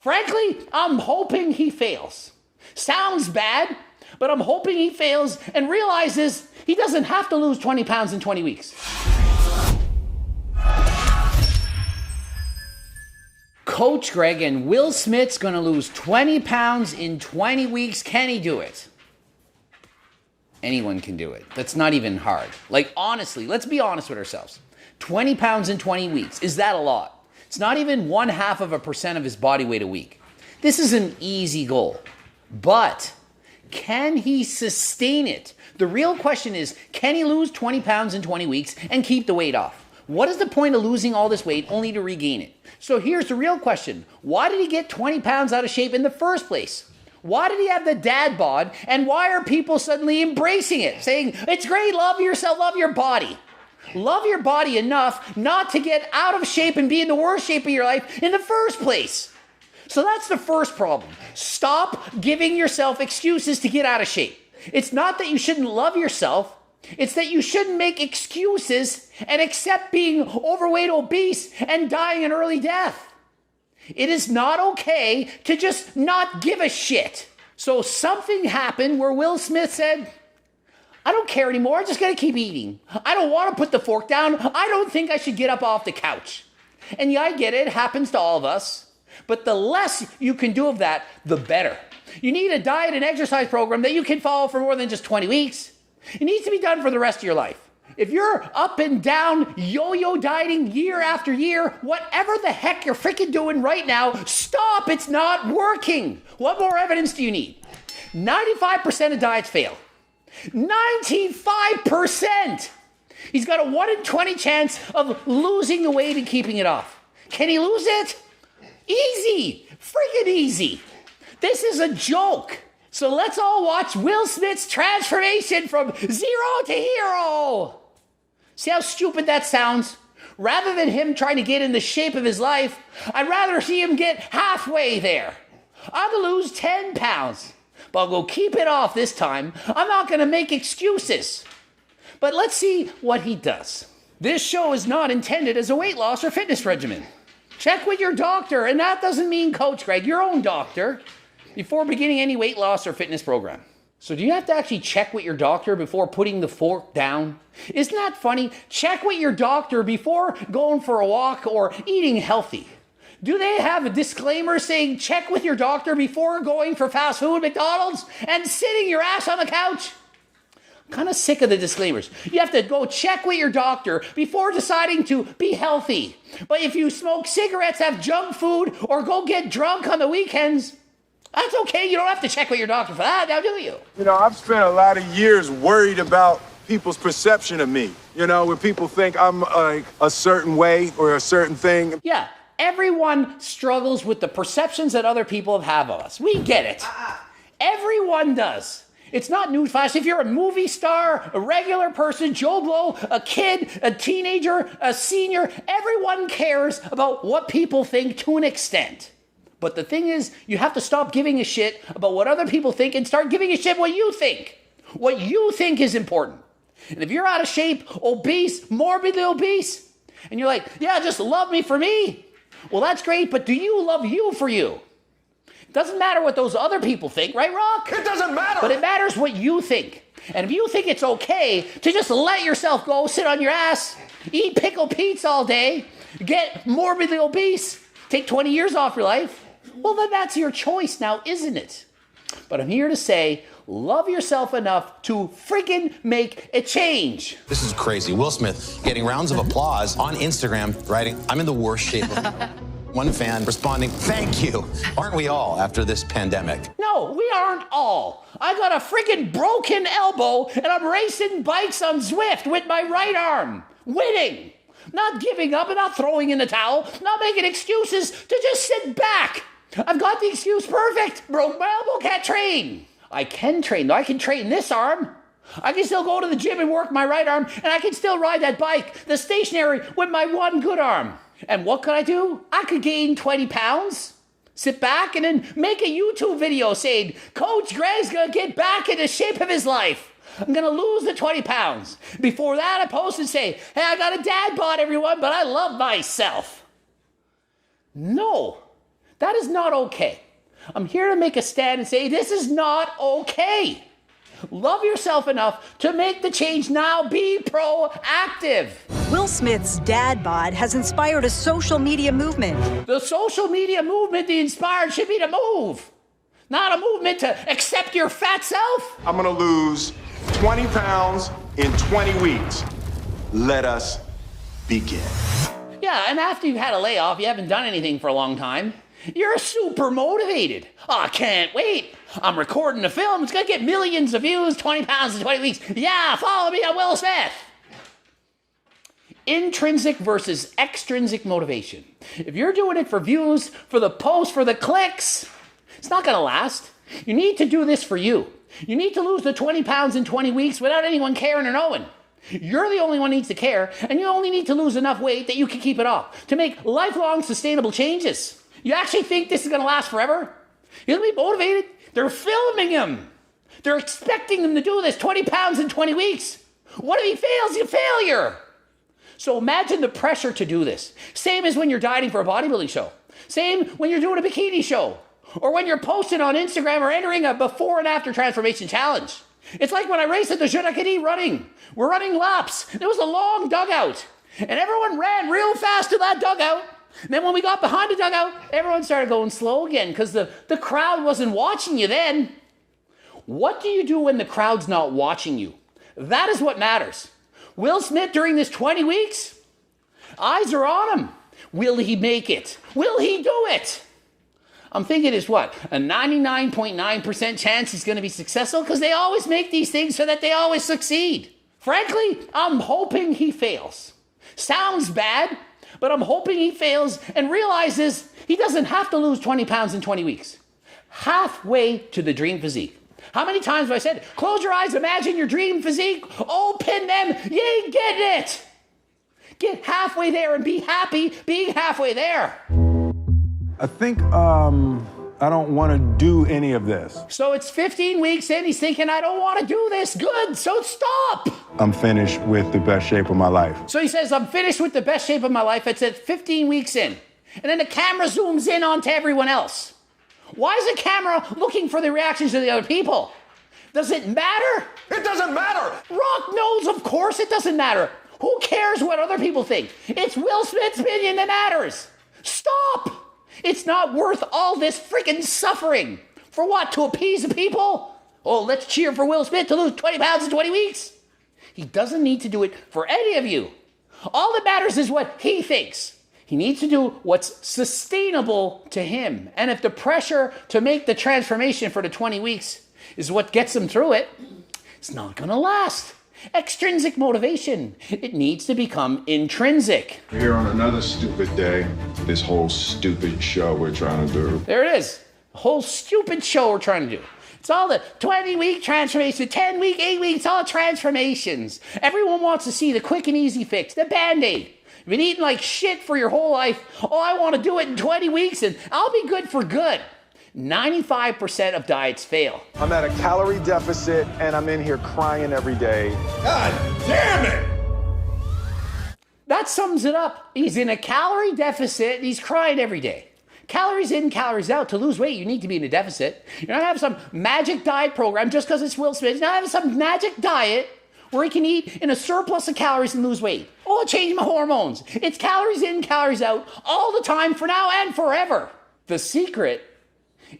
Frankly, I'm hoping he fails. Sounds bad, but I'm hoping he fails and realizes he doesn't have to lose 20 pounds in 20 weeks. Coach Greg and Will Smith's gonna lose 20 pounds in 20 weeks. Can he do it? Anyone can do it. That's not even hard. Like, honestly, let's be honest with ourselves. 20 pounds in 20 weeks, is that a lot? It's not even 0.5% of his body weight a week. This is an easy goal. But can he sustain it? The real question is, can he lose 20 pounds in 20 weeks and keep the weight off? What is the point of losing all this weight only to regain it? So here's the real question. Why did he get 20 pounds out of shape in the first place? Why did he have the dad bod? And why are people suddenly embracing it? Saying, it's great, love yourself, love your body. Love your body enough not to get out of shape and be in the worst shape of your life in the first place. So that's the first problem. Stop giving yourself excuses to get out of shape. It's not that you shouldn't love yourself. It's that you shouldn't make excuses and accept being overweight, obese, and dying an early death. It is not okay to just not give a shit. So something happened where Will Smith said, I don't care anymore, I just gotta keep eating. I don't want to put the fork down. I don't think I should get up off the couch. And yeah, I get it, it happens to all of us. But the less you can do of that, the better. You need a diet and exercise program that you can follow for more than just 20 weeks. It needs to be done for the rest of your life. If you're up and down, yo-yo dieting year after year, whatever the heck you're freaking doing right now, stop, it's not working. What more evidence do you need? 95% of diets fail. 95%! He's got a 1 in 20 chance of losing the weight and keeping it off. Can he lose it? Easy! Freaking easy! This is a joke! So let's all watch Will Smith's transformation from 0 to hero! See how stupid that sounds? Rather than him trying to get in the shape of his life, I'd rather see him get halfway there. I'm gonna lose 10 pounds, but I'll go keep it off this time. I'm not gonna make excuses. But let's see what he does. This show is not intended as a weight loss or fitness regimen. Check with your doctor, and that doesn't mean Coach Greg, your own doctor, before beginning any weight loss or fitness program. So do you have to actually check with your doctor before putting the fork down? Isn't that funny? Check with your doctor before going for a walk or eating healthy. Do they have a disclaimer saying check with your doctor before going for fast food, McDonald's, and sitting your ass on the couch? I'm kind of sick of the disclaimers. You have to go check with your doctor before deciding to be healthy. But if you smoke cigarettes, have junk food, or go get drunk on the weekends, that's okay. You don't have to check with your doctor for that, now do you? You know, I've spent a lot of years worried about people's perception of me. You know, when people think I'm like a certain way or a certain thing. Yeah, everyone struggles with the perceptions that other people have of us. We get it. Everyone does. It's not newsflash. If you're a movie star, a regular person, Joe Blow, a kid, a teenager, a senior, everyone cares about what people think to an extent. But the thing is, you have to stop giving a shit about what other people think and start giving a shit what you think. What you think is important. And if you're out of shape, obese, morbidly obese, and you're like, yeah, just love me for me. Well, that's great, but do you love you for you? It doesn't matter what those other people think, right, Rock? It doesn't matter. But it matters what you think. And if you think it's okay to just let yourself go, sit on your ass, eat pickle Pete's all day, get morbidly obese, take 20 years off your life, well, then that's your choice now, isn't it? But I'm here to say, love yourself enough to friggin' make a change. This is crazy. Will Smith getting rounds of applause on Instagram, writing, I'm in the worst shape of one fan responding, thank you. Aren't we all after this pandemic? No, we aren't all. I got a friggin' broken elbow and I'm racing bikes on Zwift with my right arm. Winning. Not giving up and not throwing in the towel. Not making excuses to just sit back. I've got the excuse perfect. Broke my elbow, can't train. I can train though. I can train this arm. I can still go to the gym and work my right arm, and I can still ride that bike, the stationary, with my one good arm. And what could I do? I could gain 20 pounds, sit back, and then make a YouTube video saying, Coach Greg's gonna get back in the shape of his life. I'm gonna lose the 20 pounds. Before that, I post and say, hey, I got a dad bod, everyone, but I love myself. No. That is not okay. I'm here to make a stand and say this is not okay. Love yourself enough to make the change now. Be proactive. Will Smith's dad bod has inspired a social media movement. The social media movement, the inspired, should be to move, not a movement to accept your fat self. I'm gonna lose 20 pounds in 20 weeks. Let us begin. Yeah, and after you've had a layoff, you haven't done anything for a long time, you're super motivated. Oh, I can't wait. I'm recording a film. It's going to get millions of views, 20 pounds in 20 weeks. Yeah, follow me on Will Smith. Intrinsic versus extrinsic motivation. If you're doing it for views, for the posts, for the clicks, it's not going to last. You need to do this for you. You need to lose the 20 pounds in 20 weeks without anyone caring or knowing. You're the only one who needs to care, and you only need to lose enough weight that you can keep it off to make lifelong sustainable changes. You actually think this is going to last forever? You're going to be motivated? They're filming him. They're expecting him to do this 20 pounds in 20 weeks. What if he fails? He's a failure. So imagine the pressure to do this. Same as when you're dieting for a bodybuilding show. Same when you're doing a bikini show. Or when you're posting on Instagram or entering a before and after transformation challenge. It's like when I raced at the Je ne sais qui running. We're running laps. There was a long dugout. And everyone ran real fast to that dugout. And then when we got behind the dugout, everyone started going slow again because the crowd wasn't watching you then. What do you do when the crowd's not watching you? That is what matters. Will Smith, during this 20 weeks, eyes are on him. Will he make it? Will he do it? I'm thinking it's what? A 99.9% chance he's going to be successful because they always make these things so that they always succeed. Frankly, I'm hoping he fails. Sounds bad, but I'm hoping he fails and realizes he doesn't have to lose 20 pounds in 20 weeks. Halfway to the dream physique. How many times have I said, close your eyes, imagine your dream physique, open them, you ain't getting it. Get halfway there and be happy being halfway there. I think, I don't want to do any of this. So it's 15 weeks in, he's thinking, I don't want to do this. Good, so stop. I'm finished with the best shape of my life. So he says, I'm finished with the best shape of my life. It's at 15 weeks in. And then the camera zooms in onto everyone else. Why is the camera looking for the reactions of the other people? Does it matter? It doesn't matter. Rock knows, of course it doesn't matter. Who cares what other people think? It's Will Smith's opinion that matters. Stop. It's not worth all this freaking suffering. For what? To appease the people? Oh, let's cheer for Will Smith to lose 20 pounds in 20 weeks. He doesn't need to do it for any of you. All that matters is what he thinks. He needs to do what's sustainable to him. And if the pressure to make the transformation for the 20 weeks is what gets him through it, it's not going to last. Extrinsic motivation. It needs to become intrinsic. We're here on another stupid day. This whole stupid show we're trying to do. There it is. The whole stupid show we're trying to do. It's all the 20-week transformation, 10-week, 8-week, it's all transformations. Everyone wants to see the quick and easy fix, the Band-Aid. You've been eating like shit for your whole life. Oh, I want to do it in 20 weeks and I'll be good for good. 95% of diets fail. I'm at a calorie deficit and I'm in here crying every day. God damn it! That sums it up. He's in a calorie deficit and he's crying every day. Calories in, calories out. To lose weight, you need to be in a deficit. You're not having some magic diet program just because it's Will Smith. You're not having some magic diet where he can eat in a surplus of calories and lose weight. Oh, it changed my hormones. It's calories in, calories out all the time for now and forever. The secret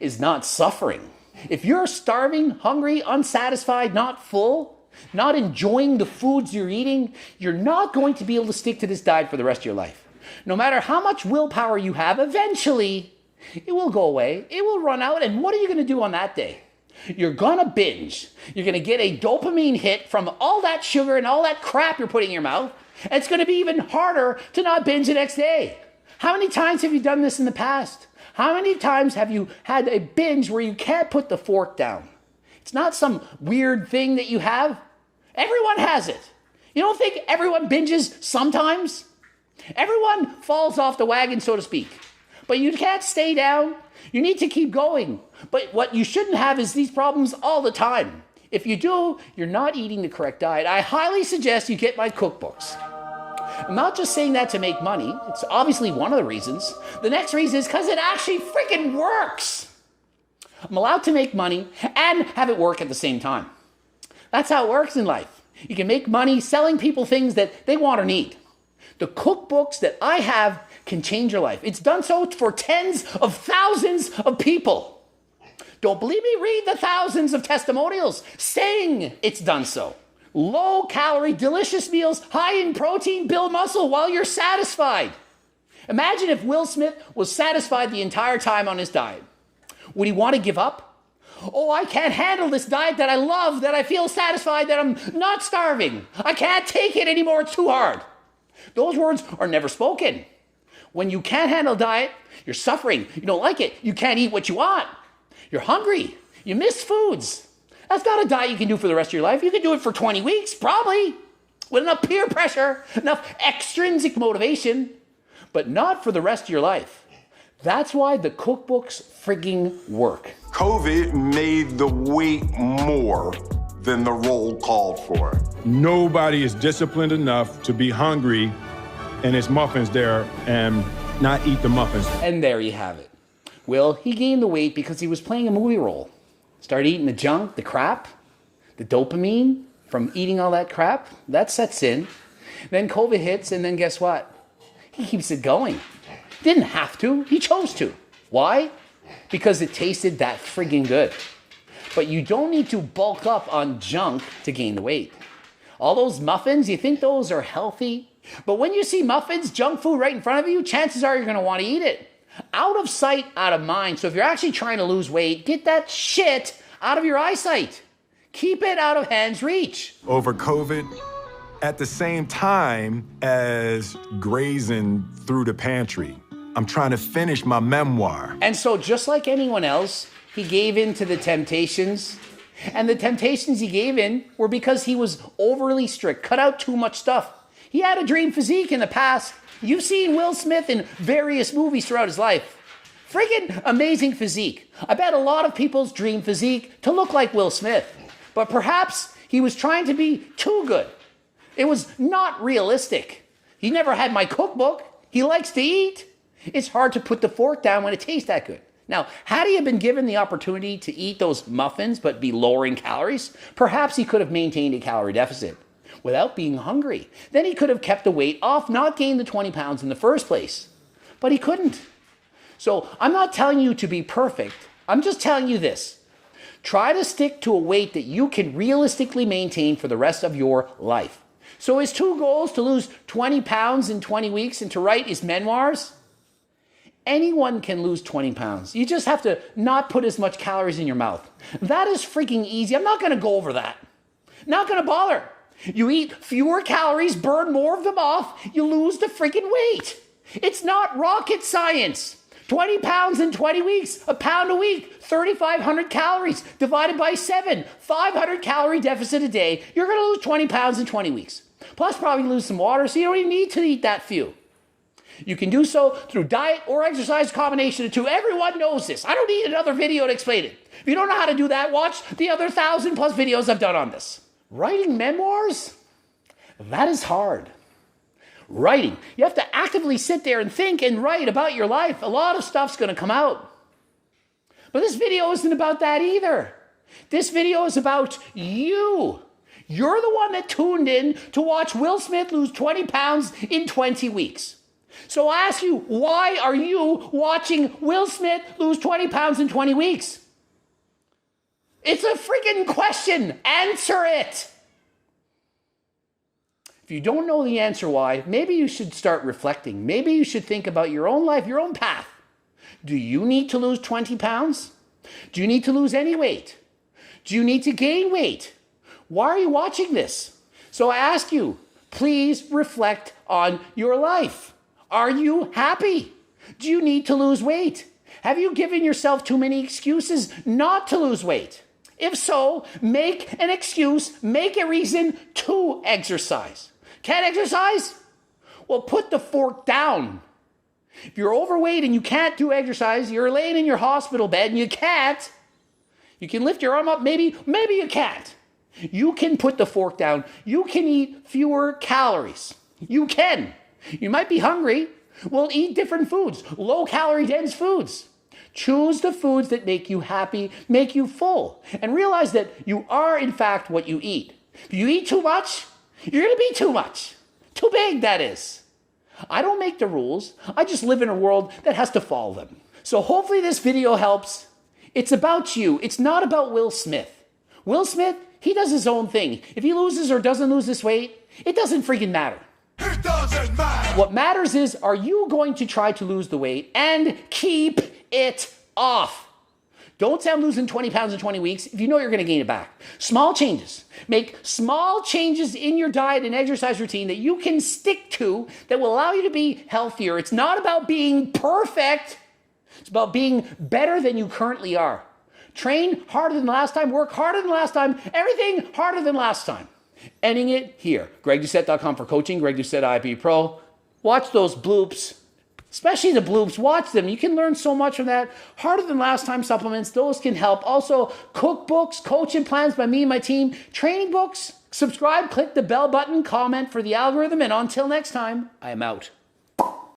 is not suffering. If you're starving, hungry, unsatisfied, not full, not enjoying the foods you're eating, you're not going to be able to stick to this diet for the rest of your life. No matter how much willpower you have, eventually it will go away. It will run out. And what are you going to do on that day? You're going to binge. You're going to get a dopamine hit from all that sugar and all that crap you're putting in your mouth. And it's going to be even harder to not binge the next day. How many times have you done this in the past? How many times have you had a binge where you can't put the fork down? It's not some weird thing that you have. Everyone has it. You don't think everyone binges sometimes? Everyone falls off the wagon, so to speak. But you can't stay down. You need to keep going. But what you shouldn't have is these problems all the time. If you do, you're not eating the correct diet. I highly suggest you get my cookbooks. I'm not just saying that to make money. It's obviously one of the reasons. The next reason is because it actually freaking works. I'm allowed to make money and have it work at the same time. That's how it works in life. You can make money selling people things that they want or need. The cookbooks that I have can change your life. It's done so for tens of thousands of people. Don't believe me? Read the thousands of testimonials saying it's done so. Low calorie, delicious meals, high in protein, build muscle while you're satisfied. Imagine if Will Smith was satisfied the entire time on his diet. Would he want to give up? Oh, I can't handle this diet that I love, that I feel satisfied, that I'm not starving. I can't take it anymore, it's too hard. Those words are never spoken. When you can't handle diet, you're suffering. You don't like it. You can't eat what you want. You're hungry. You miss foods. That's not a diet you can do for the rest of your life. You can do it for 20 weeks, probably, with enough peer pressure, enough extrinsic motivation, but not for the rest of your life. That's why the cookbooks frigging work. COVID made the weight more than the role called for. Nobody is disciplined enough to be hungry and his muffins there and not eat the muffins. And there you have it. Will, he gained the weight because he was playing a movie role. Started eating the junk, the crap, the dopamine from eating all that crap. That sets in. Then COVID hits, and then guess what? He keeps it going. Didn't have to. He chose to. Why? Because it tasted that friggin' good. But you don't need to bulk up on junk to gain the weight. All those muffins, you think those are healthy? But when you see muffins, junk food right in front of you, chances are you're going to want to eat it. Out of sight, out of mind. So if you're actually trying to lose weight, get that shit out of your eyesight. Keep it out of hand's reach. Over COVID, at the same time as grazing through the pantry, I'm trying to finish my memoir. And so just like anyone else, he gave in to the temptations. And the temptations he gave in were because he was overly strict, cut out too much stuff. He had a dream physique in the past. You've seen Will Smith in various movies throughout his life. Friggin' amazing physique. I bet a lot of people's dream physique to look like Will Smith. But perhaps he was trying to be too good. It was not realistic. He never had my cookbook. He likes to eat. It's hard to put the fork down when it tastes that good. Now, had he been given the opportunity to eat those muffins but be lowering calories, perhaps he could have maintained a calorie deficit without being hungry. Then he could have kept the weight off, not gained the 20 pounds in the first place. But he couldn't. So I'm not telling you to be perfect. I'm just telling you this. Try to stick to a weight that you can realistically maintain for the rest of your life. So his two goals, to lose 20 pounds in 20 weeks and to write his memoirs, anyone can lose 20 pounds. You just have to not put as much calories in your mouth. That is freaking easy. I'm not going to go over that. Not going to bother. You eat fewer calories, burn more of them off, you lose the freaking weight. It's not rocket science. 20 pounds in 20 weeks, a pound a week, 3,500 calories divided by 7, 500 calorie deficit a day. You're going to lose 20 pounds in 20 weeks. Plus probably lose some water, so you don't even need to eat that few. You can do so through diet or exercise, combination of two. Everyone knows this. I don't need another video to explain it. If you don't know how to do that, watch the other 1,000+ videos I've done on this. Writing memoirs? That is hard. Writing. You have to actively sit there and think and write about your life. A lot of stuff's going to come out. But this video isn't about that either. This video is about you. You're the one that tuned in to watch Will Smith lose 20 pounds in 20 weeks. So I ask you, why are you watching Will Smith lose 20 pounds in 20 weeks? It's a freaking question. Answer it. If you don't know the answer why, maybe you should start reflecting. Maybe you should think about your own life, your own path. Do you need to lose 20 pounds? Do you need to lose any weight? Do you need to gain weight? Why are you watching this? So I ask you, please reflect on your life. Are you happy? Do you need to lose weight? Have you given yourself too many excuses not to lose weight? If so, make an excuse, make a reason to exercise. Can't exercise? Well, put the fork down. If you're overweight and you can't do exercise, you're laying in your hospital bed and you can't, you can lift your arm up, maybe you can't. You can put the fork down. You can eat fewer calories. You can. You might be hungry. Well, eat different foods, low-calorie dense foods. Choose the foods that make you happy, make you full, and realize that you are, in fact, what you eat. If you eat too much, you're going to be too much. Too big, that is. I don't make the rules. I just live in a world that has to follow them. So hopefully this video helps. It's about you. It's not about Will Smith. Will Smith, he does his own thing. If he loses or doesn't lose this weight, it doesn't freaking matter. It doesn't matter. What matters is, are you going to try to lose the weight and keep it off? Don't say I'm losing 20 pounds in 20 weeks if you know you're going to gain it back. Small changes. Make small changes in your diet and exercise routine that you can stick to that will allow you to be healthier. It's not about being perfect. It's about being better than you currently are. Train harder than last time. Work harder than last time. Everything harder than last time. Ending it here. GregDoucette.com for coaching. Greg Doucette, IB Pro. Watch those bloops. Especially the bloops, watch them. You can learn so much from that. Harder than last time supplements, those can help. Also, cookbooks, coaching plans by me and my team, training books. Subscribe, click the bell button, comment for the algorithm, and until next time, I am out.